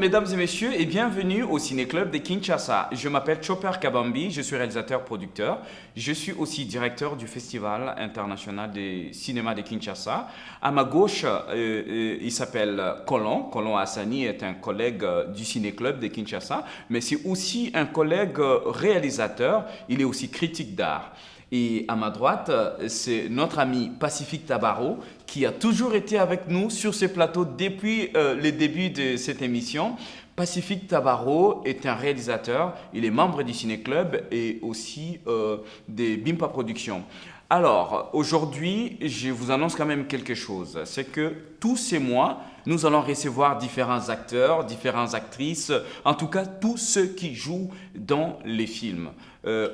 mesdames et messieurs, et bienvenue au Ciné-Club de Kinshasa. Je m'appelle Chopper Kabambi, je suis réalisateur-producteur. Je suis aussi directeur du Festival international de cinéma de Kinshasa. À ma gauche, il s'appelle Colon. Colon Hassani est un collègue du Ciné-Club de Kinshasa, mais c'est aussi un collègue réalisateur. Il est aussi critique d'art. Et à ma droite, c'est notre ami Pacifique Tabarot qui a toujours été avec nous sur ce plateau depuis le début de cette émission. Pacifique Tabarot est un réalisateur, il est membre du Ciné Club et aussi de Bimpa Productions. Alors, aujourd'hui, je vous annonce quand même quelque chose. C'est que tous ces mois, nous allons recevoir différents acteurs, différentes actrices, en tout cas tous ceux qui jouent dans les films.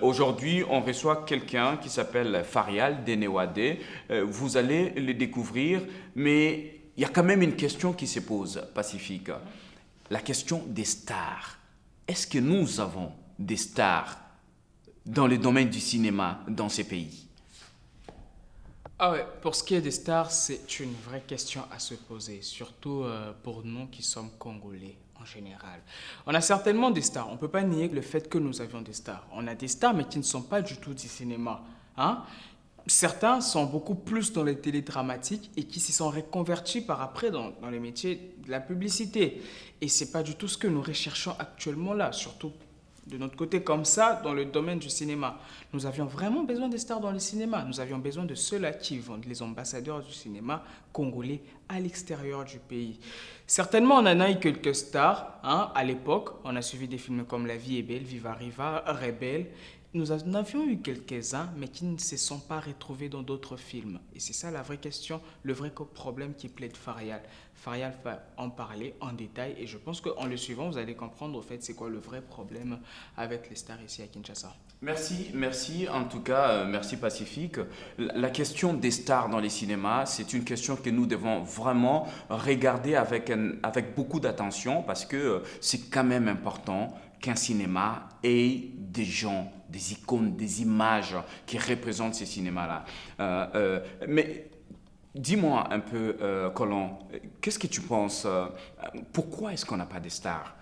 Aujourd'hui, on reçoit quelqu'un qui s'appelle Farial Denewade. Vous allez le découvrir, mais il y a quand même une question qui se pose, Pacifique. La question des stars. Est-ce que nous avons des stars dans le domaine du cinéma dans ces pays? Ah ouais, pour ce qui est des stars, c'est une vraie question à se poser, surtout pour nous qui sommes Congolais en général. On a certainement des stars, on ne peut pas nier le fait que nous avions des stars. On a des stars mais qui ne sont pas du tout du cinéma. Hein? Certains sont beaucoup plus dans les télé-dramatiques et qui s'y sont reconvertis par après dans les métiers de la publicité. Et ce n'est pas du tout ce que nous recherchons actuellement là, surtout de notre côté comme ça dans le domaine du cinéma. Nous avions vraiment besoin des stars dans le cinéma. Nous avions besoin de ceux-là qui vont, les ambassadeurs du cinéma congolais à l'extérieur du pays. Certainement, on en a eu quelques stars. Hein. À l'époque, on a suivi des films comme La vie est belle, Viva Riva, Rebelle. Nous en avions eu quelques-uns, mais qui ne se sont pas retrouvés dans d'autres films. Et c'est ça la vraie question, le vrai problème qui plaide Farial. Farial va en parler en détail et je pense qu'en le suivant, vous allez comprendre au fait c'est quoi le vrai problème avec les stars ici à Kinshasa. Merci en tout cas, merci Pacifique. La question des stars dans les cinémas, c'est une question que nous devons vraiment regarder avec beaucoup d'attention parce que c'est quand même important qu'un cinéma ait des gens, des icônes, des images qui représentent ces cinémas-là. Mais dis-moi un peu, Colin, qu'est-ce que tu penses? Pourquoi est-ce qu'on n'a pas de stars?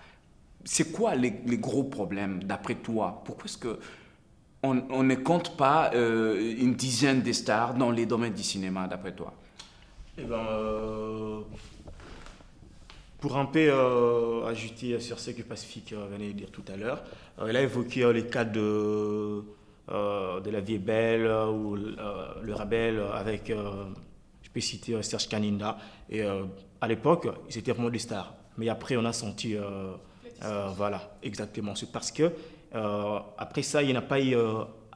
C'est quoi les gros problèmes d'après toi? Pourquoi est-ce qu'on ne compte pas une dizaine de stars dans les domaines du cinéma d'après toi? Eh ben, pour un peu ajouter sur ce que Pacifique venait de dire tout à l'heure, il a évoqué les cas de La vie est belle ou Le Rebelle avec, je peux citer Serge Kaninda. Et à l'époque, ils étaient vraiment des stars. Mais après, on a senti, voilà, exactement. C'est parce que après ça, il n'y a pas eu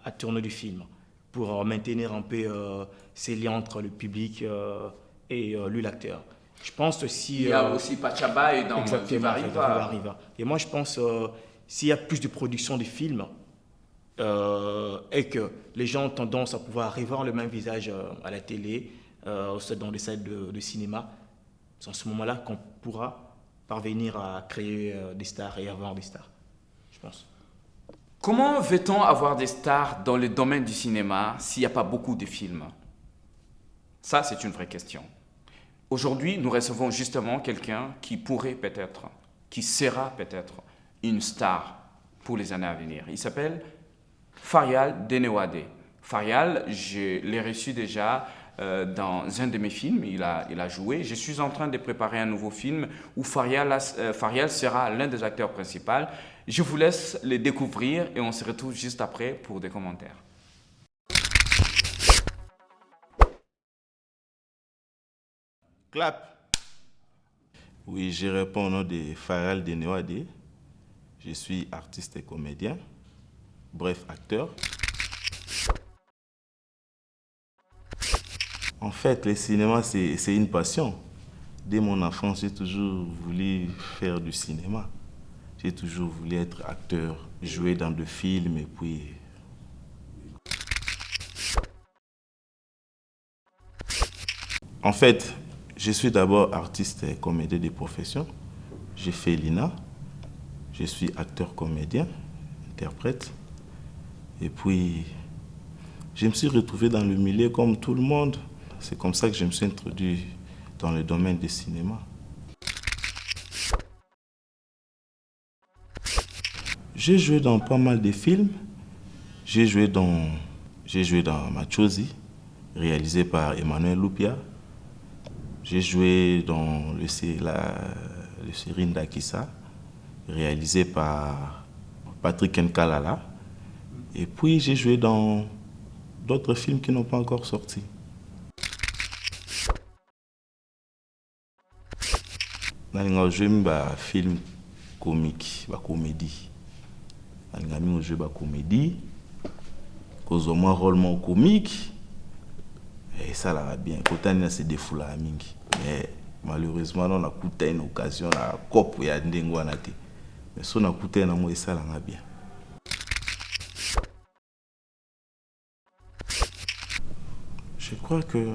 à tourner du film pour maintenir un peu ces liens entre le public et lui, l'acteur. Je pense aussi... Il y a aussi Pachaba et dans Viva Riva. Et moi, je pense s'il y a plus de production de films et que les gens ont tendance à pouvoir revoir le même visage à la télé, dans des salles de cinéma, c'est en ce moment-là qu'on pourra parvenir à créer des stars et avoir des stars, je pense. Comment veut-on avoir des stars dans le domaine du cinéma s'il n'y a pas beaucoup de films? Ça, c'est une vraie question. Aujourd'hui, nous recevons justement quelqu'un qui pourrait peut-être, qui sera peut-être une star pour les années à venir. Il s'appelle Farial Denewade. Farial, je l'ai reçu déjà dans un de mes films, il a joué. Je suis en train de préparer un nouveau film où Farial sera l'un des acteurs principaux. Je vous laisse les découvrir et on se retrouve juste après pour des commentaires. Clap. Oui, je réponds au nom de Farial Denewade. Je suis artiste et comédien, bref, acteur. En fait, le cinéma, c'est une passion. Dès mon enfance, j'ai toujours voulu faire du cinéma. J'ai toujours voulu être acteur, jouer dans des films et puis... En fait, je suis d'abord artiste et comédien de profession. J'ai fait l'INA. Je suis acteur-comédien, interprète. Et puis, je me suis retrouvé dans le milieu comme tout le monde. C'est comme ça que je me suis introduit dans le domaine du cinéma. J'ai joué dans pas mal de films. J'ai joué dans Machozi, réalisé par Emmanuel Lupia. J'ai joué dans le série Ndakissa, réalisé par Patrick Nkalala. Et puis j'ai joué dans d'autres films qui n'ont pas encore sorti. J'ai joué un film comique, une comédie. J'ai joué une comédie, cause au moins rôle comique. Et ça l'a bien. Quand on a ces défauts là, mais malheureusement on a coûté une occasion à cop et à ndengwanate. Mais si on a coûté un amour, ça l'a bien. Je crois que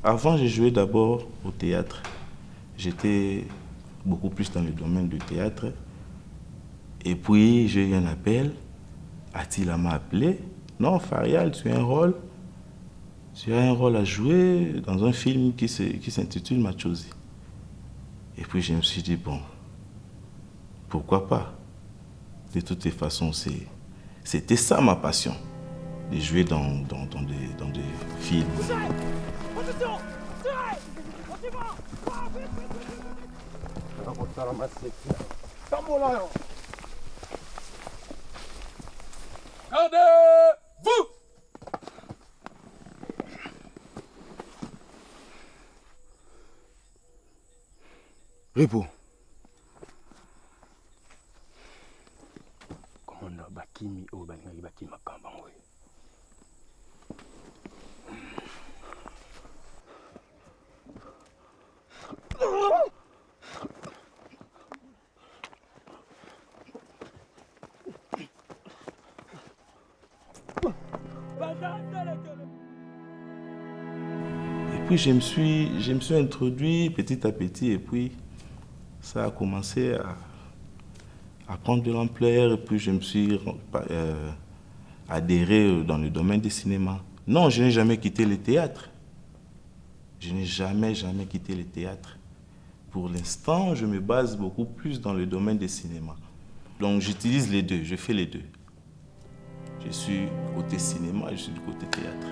avant j'ai joué d'abord au théâtre. J'étais beaucoup plus dans le domaine du théâtre. Et puis j'ai eu un appel. Attila m'a appelé. Non, Farial, tu as un rôle. Tu as un rôle à jouer dans un film qui s'intitule Machozi. Et puis je me suis dit, bon, pourquoi pas? De toutes les façons, c'était ça ma passion, de jouer dans des films. Gardez-vous! Repos. Commandant Bakimi au Balinga Bakima Kambanwe. Et puis je me suis introduit petit à petit et puis ça a commencé à prendre de l'ampleur et puis je me suis adhéré dans le domaine du cinéma. Non, je n'ai jamais quitté le théâtre. Je n'ai jamais quitté le théâtre. Pour l'instant, je me base beaucoup plus dans le domaine du cinéma. Donc j'utilise les deux, je fais les deux. Je suis côté cinéma et je suis du côté théâtre.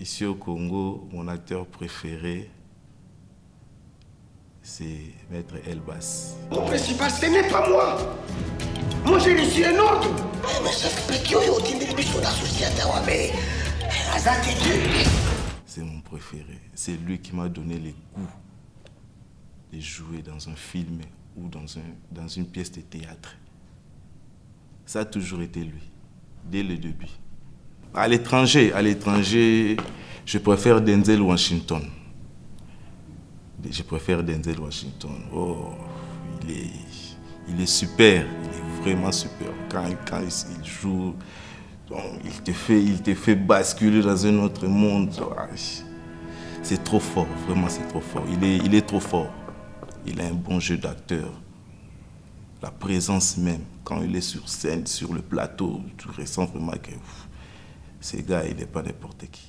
ici au Congo, mon acteur préféré, c'est Maître Elbas. Mon principal, ce n'est pas moi. Moi, j'ai reçu un ordre. Mais ça fait que yo, tu me dis sur la société, mais c'est mon préféré. C'est lui qui m'a donné le goût de jouer dans un film ou dans une pièce de théâtre. Ça a toujours été lui, dès le début. À l'étranger, je préfère Denzel Washington. Je préfère Denzel Washington. Oh, il est super, il est vraiment super. Quand il joue, il te fait basculer dans un autre monde. C'est trop fort, vraiment c'est trop fort. Il est trop fort. Il a un bon jeu d'acteur. La présence même, quand il est sur scène, sur le plateau, tu ressens vraiment que ce gars, il n'est pas n'importe qui.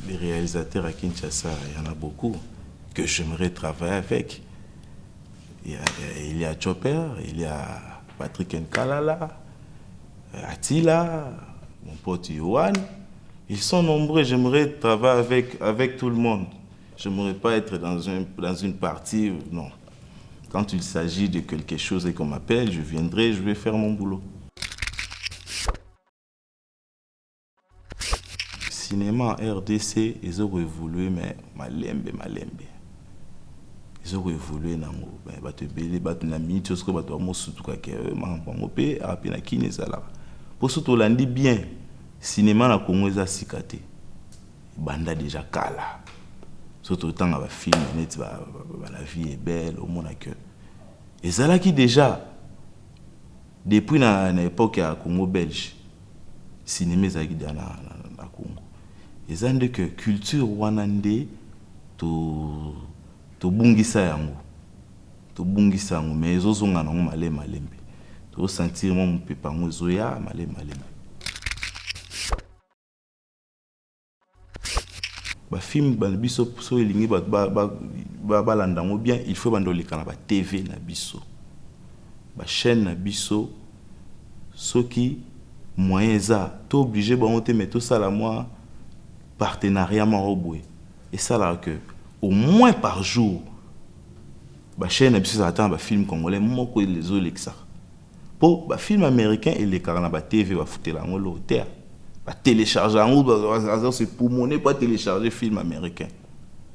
Les réalisateurs à Kinshasa, il y en a beaucoup que j'aimerais travailler avec. Il y a Chopper, il y a Patrick Nkalala, Attila, mon pote Yohan. Ils sont nombreux, j'aimerais travailler avec tout le monde. Je n'aimerais pas être dans une partie, non. Quand il s'agit de quelque chose et qu'on m'appelle, je viendrai, je vais faire mon boulot. Cinéma RDC, ils ont évolué, mais malembe. Ils ont évolué dans le bateau belé, bateau na minute, parce que bateau mo surtout que mangambo pe apina kine sala. Pour surtout landi bien, cinéma na Congo eza sikate. Banda déjà kala. Surtout tant ba film net la vie est belle au monde que. Et ça là qui déjà depuis na époque à Congo belge, cinéma ezaki na Congo. Et ça ndé que culture wanande to bungisa yango mais ezozonga nango malembe to sentir mo mpepa ngo ezoya malembe ba film ba biso so elingi ba balanda ngo bien, il faut bandoleka na ba TV na biso ba chaîne na biso soki moyen za to obligé ba monter mais tout ça la moi partenariat maroboué et ça là que au moins par jour, la chaîne a film congolais, moko les Olexa. Pour les film américain et les carnets de TV va foutre la ngolo terre. Va télécharger c'est pour monnaie pas télécharger film américain.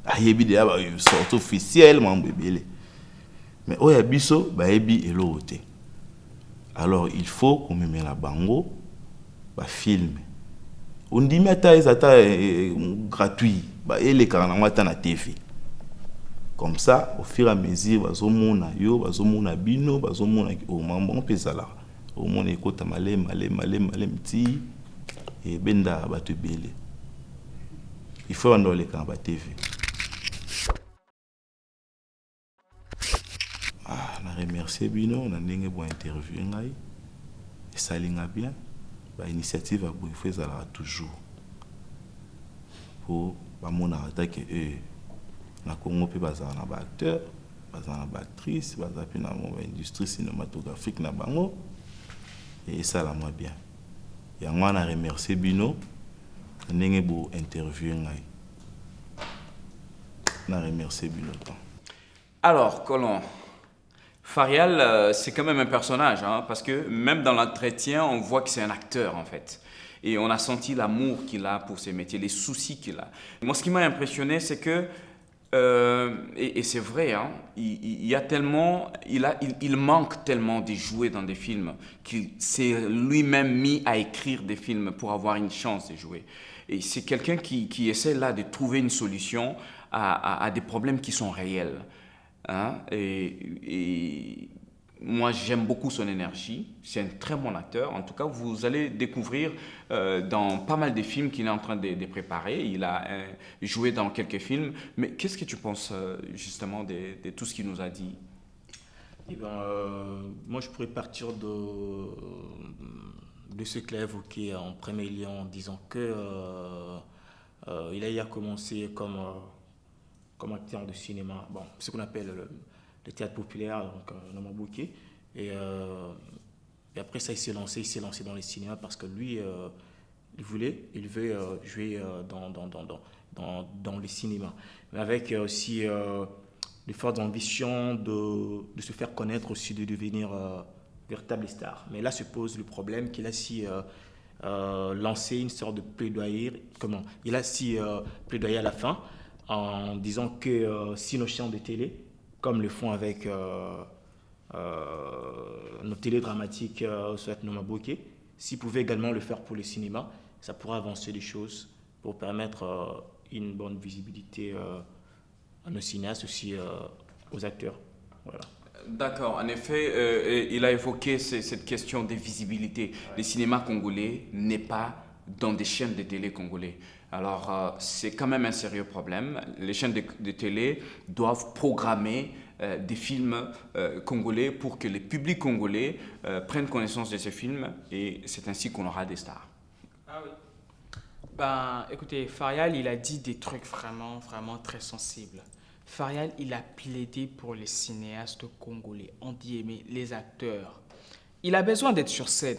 Ayebi de ba sort officiellement bébé. Mais oya biso ba yebi elote. Alors il faut qu'on me mette la bango ba film. On dit meta gratuit. Et les carnets na TV. Comme ça, au fur et à mesure, bazomona yo, bazomona bino, bazomona au mambo pesala. Au monde écoute malem ti et benda batu belé. Il faut en les carnets TV. Na remercier bino, on a ndenge bon interview ngai. Et ça linga bien. Ba initiative a bo il faut ça toujours. Pour mon attaque na Congo pe bazana ba acteur bazana ba actrice bazapi na industrie cinématographique na bango et ça la moi bien ya moi na remercier bino ndenge bo interview ngai na remercier bino tant. Alors Colon Farial, c'est quand même un personnage, hein, parce que même dans l'entretien, on voit que c'est un acteur en fait. Et on a senti l'amour qu'il a pour ses métiers, les soucis qu'il a. Moi, ce qui m'a impressionné, c'est que, et c'est vrai, hein, il manque tellement de jouer dans des films qu'il s'est lui-même mis à écrire des films pour avoir une chance de jouer. Et c'est quelqu'un qui essaie là de trouver une solution à des problèmes qui sont réels. Hein, et moi, j'aime beaucoup son énergie. C'est un très bon acteur. En tout cas, vous allez découvrir dans pas mal de films qu'il est en train de préparer. Il a joué dans quelques films. Mais qu'est-ce que tu penses justement de tout ce qu'il nous a dit? Eh ben, moi, je pourrais partir de ce qu'il a évoqué en premier lieu en disant que il a commencé comme acteur de cinéma, bon, ce qu'on appelle le théâtre populaire, donc Namabouké. Et Et après ça, il s'est lancé dans les cinémas parce que lui, il veut jouer dans les cinémas. Mais avec aussi de fortes ambitions de se faire connaître aussi, de devenir véritable star. Mais là se pose le problème qu'il a si lancé une sorte de plaidoyer. Il a si plaidoyer à la fin en disant que si nos chaînes de télé, comme le font avec nos télédramatiques, soit Nomaboke, s'ils pouvaient également le faire pour le cinéma, ça pourrait avancer les choses pour permettre une bonne visibilité à nos cinéastes, aussi aux acteurs. Voilà. D'accord, en effet, il a évoqué cette question de visibilité. Le cinéma congolais n'est pas dans des chaînes de télé congolais. Alors, c'est quand même un sérieux problème. Les chaînes de télé doivent programmer des films congolais pour que les publics congolais prennent connaissance de ces films et c'est ainsi qu'on aura des stars. Ah oui. Ben, écoutez, Farial, il a dit des trucs vraiment, vraiment très sensibles. Farial, il a plaidé pour les cinéastes congolais, on dit aimer les acteurs. Il a besoin d'être sur scène,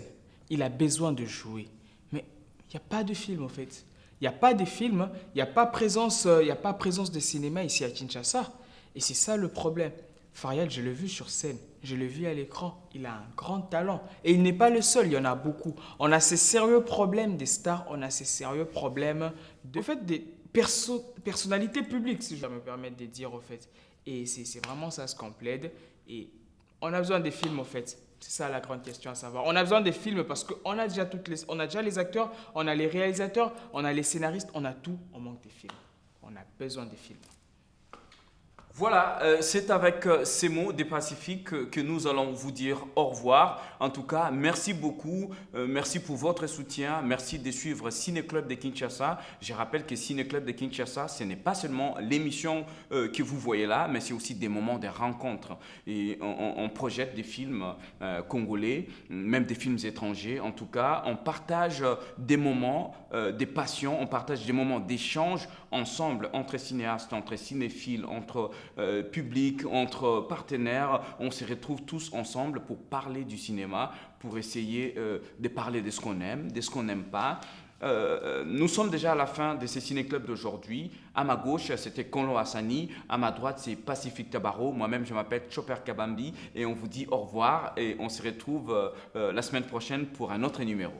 il a besoin de jouer. Mais il n'y a pas de film, en fait. Il n'y a pas de film, il n'y a pas présence de cinéma ici à Kinshasa. Et c'est ça le problème. Farial, je l'ai vu sur scène, je l'ai vu à l'écran. Il a un grand talent. Et il n'est pas le seul, il y en a beaucoup. On a ces sérieux problèmes des stars, on a ces sérieux problèmes des personnalités publiques, si je dois me permettre de dire, au fait. Et c'est vraiment ça ce qu'on plaide. Et on a besoin des films, au fait. C'est ça la grande question à savoir. On a besoin des films parce qu'on a déjà les acteurs, on a les réalisateurs, on a les scénaristes, on a tout, on manque des films. On a besoin des films. Voilà, c'est avec ces mots des Pacifiques que nous allons vous dire au revoir. En tout cas, merci beaucoup, merci pour votre soutien, merci de suivre Ciné Club de Kinshasa. Je rappelle que Ciné Club de Kinshasa, ce n'est pas seulement l'émission que vous voyez là, mais c'est aussi des moments de rencontres. Et on projette des films congolais, même des films étrangers. En tout cas, on partage des moments, des passions, on partage des moments d'échange ensemble entre cinéastes, entre cinéphiles, entre public, entre partenaires. On se retrouve tous ensemble pour parler du cinéma, pour essayer de parler de ce qu'on aime, de ce qu'on n'aime pas. Nous sommes déjà à la fin de ce ciné-club d'aujourd'hui. À ma gauche, c'était Konlo Hassani. À ma droite, c'est Pacifique Tabaro. Moi-même, je m'appelle Chopper Kabambi. Et on vous dit au revoir et on se retrouve la semaine prochaine pour un autre numéro.